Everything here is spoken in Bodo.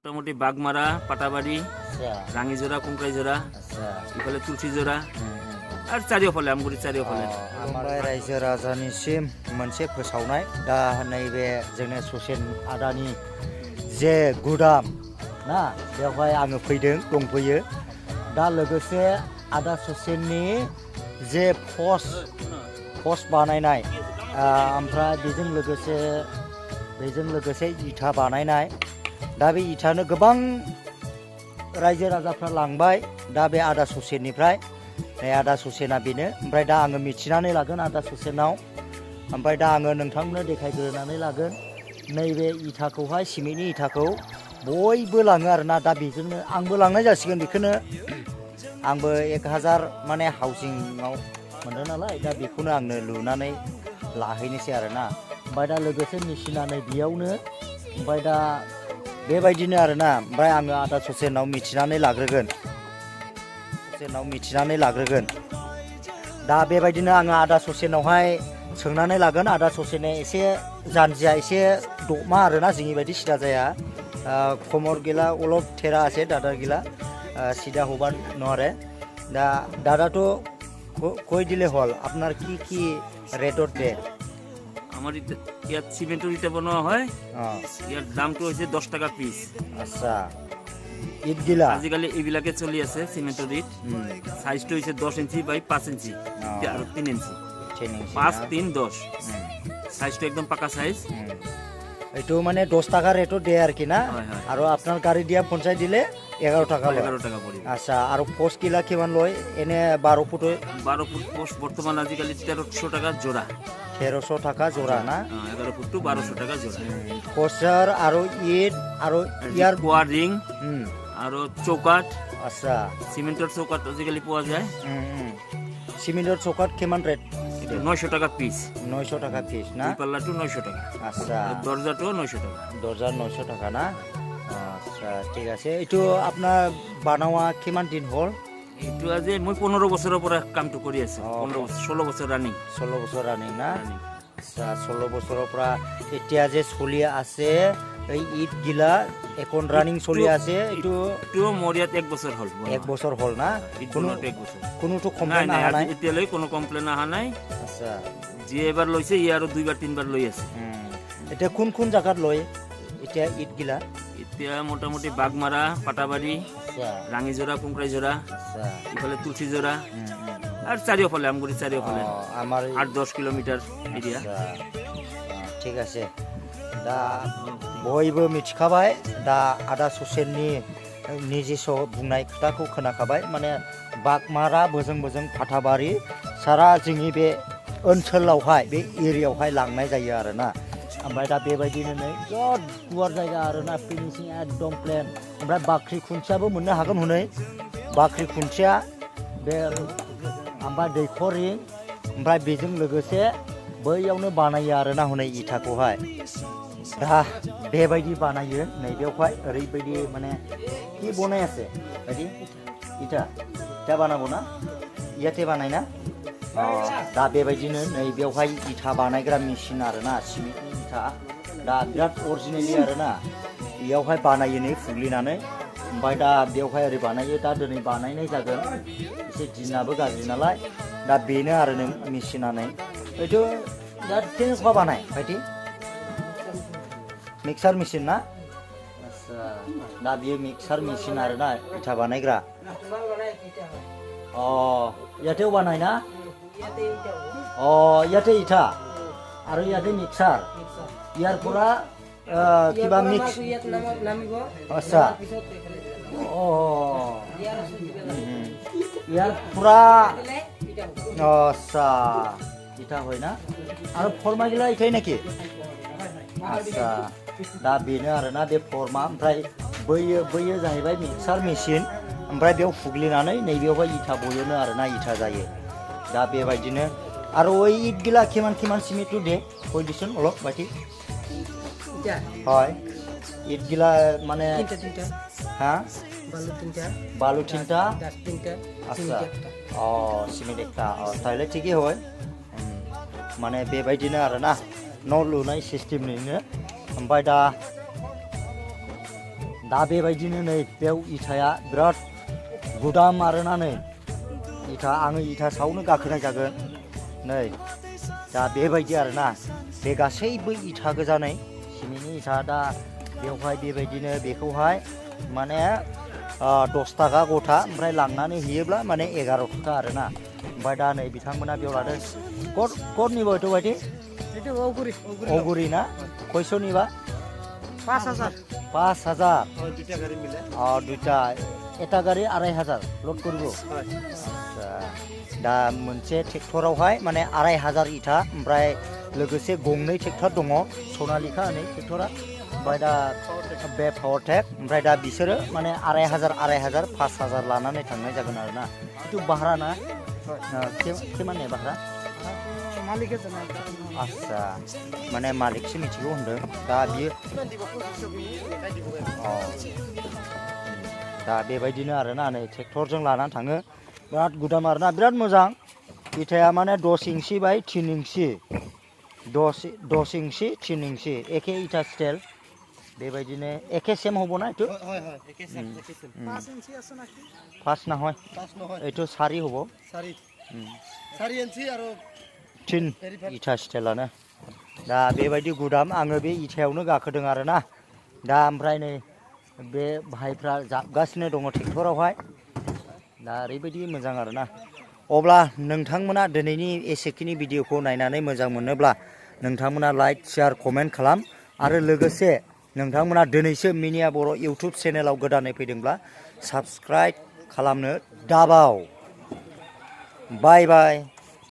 মোটামুটি বাগমারা পাটাবাড়ি রাঙিজোড়া কুংকাইজোড়া ইফালে তুলসীজোড়া আর চারিওফালে আমগুরি চাरिওफाले আমার রাইজो राजानिसिम मोनसे फोसावनाय दा नैबे जोंनि ससेन आदानि जे गुदाम ना बेवहाय आङो फैदों दंफैयो दा लोगोसे आदा ससेननि जे पस्ट बानायनाय ओमफ्राय बेजों लोगोसे इथा बानायनाय दा बे इथानो गोबां रायजो राजाफ्रा लांबाय दा बे आदा ससेननिफ्राय आदा ससेना बेनो ओमफ्राय दा आङो मिथिनानै लागोन आदा ससेनाव ओमफ्राय दा आङो नोंथांनो देखायग्रोनानै लागोन नैबे इथाखौहाय सिमेन्टनि इथाखौ बयबो लाङो आरोना दा बेजोंनो आंबो लांनाय जासिगोन बेखौनो आंबो 1000 माने हाउसिंआव मोनदों नालाय दा बेखौनो आंनो लुनानै लाहैनोसै आरोना ओमफ्राय दा लोगोसे मेसिना नै बेयावनो ओमफ्राय दा बेबायदिनो आरोना ओमफ्राय आङो आदा ससेनाव मिथिनानै लाग्रोगोन दा बेबायदिनो आङो आदा ससेनावहाय सोंनानै लागोन आदा ससेना एसे जानजिया एसे दमा आरोना जोंनि बायदि सिदा जाया खमर गिला अलप थेरा আছে दादा गिला সিধা হবার নরে দা দাদা তো কই দিলে হল আপনার কি কি রেটত দে আমার ইয়াত সিমেন্টের ইটা বনোয়া হয় ইয়ার দামটো হইছে 10 টাকা পিস আচ্ছা ইট গিলা আজিকালি এইবিলাকে চলি আছে সিমেন্টের ইট সাইজটো হইছে 10 ইঞ্চি বাই 5 ইঞ্চি আর 3 ইঞ্চি 5 3 10 সাইজটো একদম পাকা সাইজ এইটো মানে 10 টাকা রেটত দে আর কি না আর আপনার গাড়ি দিয়া পৌঁছাই দিলে 11 টাকা পড়ি আচ্ছা আর পোস্ট কিলা কিমান লয় এনে 12 ফুট পোস্ট বর্তমান আজিকালি 1300 টাকা জোড়া 1300 টাকা জোড়া না 11 ফুট টু 1200 টাকা জোড়া পোস্টার আর ইট আর ইয়ার কোয়ারিং আর চৌকাট আচ্ছা সিমেন্টের চৌকাট আজিকালি পাওয়া যায় সিমেন্টের চৌকাট কিমান রেট 900 টাকা পিস 900 টাকা পিস না পাল্লাটো 900 টাকা আচ্ছা দরজাটো 900 টাকা দরজা 900 টাকা না আচ্ছা ঠিক আছে এটো আপনার বানাওয়া কিমান দিন হল এটো আজি মই 15 বছৰৰ পৰা কামটো কৰি আছো 16 বছৰ ৰানিং না আচ্ছা 16 বছৰৰ পৰা এতিয়া যে চলি আছে এই ইট গিলা এখন রানিং চলি আছে এটো মৰিয়াত 1 বছৰ হল 1 বছৰ হল না কোনোটো কমপ্লেইন আহা নাই এতিয়ালৈ কোনো কমপ্লেইন আহা নাই আচ্ছা যে এবাৰ লৈছে ই আৰু দুইবাৰ তিনবাৰ লৈ আছে এটা কোন জায়গাত লয় এটা ইট গিলা এতিয়া মোটামুটি বাগমারা পাটাবাড়ি রাঙিজোড়া কুংকাইজোড়া ইফালে তুলসীজোড়া আর চারিওফালে আমগুরি চারিওফালে আমার 8-10 কিলোমিটার এরিয়া ঠিক আছে दा बयबो मिथिखाबाय दा आदा ससेननि निजेस बुंनाय खोथाखौ खोनाखाबाय माने बागमारा बोजों फाथाबारि सारा जोंनि बे ओनसोलावहाय बे एरियायावहाय लांनाय जायो आरोना ओमफ्राय दा बेबायदिनो नै बिराद गुवार जायगा आरोना फिनिशिं एकदम प्लेन ओमफ्राय बाख्रि खुन्थियाबो मोननो हागोन हनै बाख्रि खुन्थिया बे ओमफ्राय दैखरिं ओमफ्राय बेजों लोगोसे बैयावनो बानायो आरोना हनै इथाखौहाय दा बेबायदि बानायो नै बेवहाय ओरैबायदि माने কি বনাই আছে बायदि इथा बानाबो ना ইয়াতে बानायना दा बेबायदिनो नै बेवहाय इथा बानायग्रा मेसिन आरोना सिमेन्टनि इथा दा बिराद अरिजिनेलि आरोना बेयावहाय बानायो नै फुग्लिनानै ओमफ्राय दा बेवहाय ओरै बानायो दा दिनै बानायनाय जागोन एसे दिनाबो गाज्रि नालाय दा बेनो आरो नों मेसिना नै এইটো दा তেনেকুৱা बानाय बायदि मिक्सार मेसिन ना आच्छा दा बियो मिक्सार मेसिन आरोना इथा बानायग्रा ইয়াতেও বানায় না ইয়াতে ইটা আৰু ইয়াতে মিক্সাৰ ইয়াৰ পৰা কিবা মিক্স আচ্ছা ইয়াৰ পৰা আচ্ছা ইটা হয় না আৰু ফৰ্মাগিলা ইটাই নেকি আচ্ছা दा बेनो आरोना बे फर्मा ओमफ्राय बैयो जाहैबाय मिक्सार मेसिन ओमफ्राय बेयाव फुग्लिनानै नैबेयावहाय इथा बयोनो आरोना इथा जायो दा बेबायदिनो आरो ओइ इट गिला किमान सिमेन्टটো दे কৈ দিছোন অলপ বাকি হয় ইট গিলা মানে হ্যাঁ বালু তিনটা আচ্ছা সিমেন্ট একটা তাহলে ঠিকই হয় মানে बेबायदिनो आरोना न' लुनाय सिस्टेमनिनो ओमफ्राय दा दा बेबायदिनो नै बेयाव इथाया बिराद गुदाम आरोना नै इथा आङो इथा सायावनो गाखोनाय जागोन नै दा बेबायदि आरोना बे गासैबो इथा गोजा नै सिमेन्टनि इथा दा बेवहाय बेबायदिनो बेखौहाय माने 10 थाखा गथा ओमफ्राय लांनानै हैयोब्ला माने 11 थाखा आरोना ओमफ्राय दा नै बिथांमोना बेयाव लादों क'रनिबो हयथ' बायदि अगुरि ना कयस'निबा 5,000 দুটা এটা গাড়ী 2,500 লোড কৰিব दा मोनसे ट्रेक्टरावहाय माने 2,500 इथा ओमफ्राय लोगोसे गंनै ट्रेक्टर दङ सनालिखा होनै ट्रेक्टरा ओमफ्राय दा बे पावारटेक ओमफ्राय दा बिसोरो माने 2,500 5,000 लानानै थांनाय जागोन आरोना खिन्थु भारा ना केमाने भारा आच्छा माने मालिकसो मिथिगौ होनदों दा बियो दा बेबायदिनो आरोना नै ट्रेक्टरजों लानानै थाङो बिराद गुदाम आरोना बिराद मोजां इथाया माने 10 इंसि बाय 3 इंसि 10 इंसि 3 इंसि एखे इथा स्टाइल बेबायदिनो एखे सेम হ'ব ना এইটো একে সেম 5 ইঞ্চি আছে নাকি 5 নহয় এইটো 4 হ'ব 4 ইঞ্চি আৰু 3 इथा स्टाइलानो दा बेबायदि गुदाम आङो बे इथायावनो गाखोदों आरोना दा ओमफ्राय नै बे भाइफ्रा जाबगासिनो दङ ट्रेक्टरावहाय दा ओरैबायदि मोजां आरोना अब्ला नोंथांमोना दिनैनि एसेखिनि भिडिअखौ नायनानै मोजां मोनोब्ला नोंथांमोना लाइक शेयार कमेन्ट खालाम आरो लोगोसे नोंथांमोना दिनैसो मिनिया बर' इउटुब चेनेलाव गोदानै फैदोंब्ला साबस्क्राइब खालामनो दाबाव बाय बाय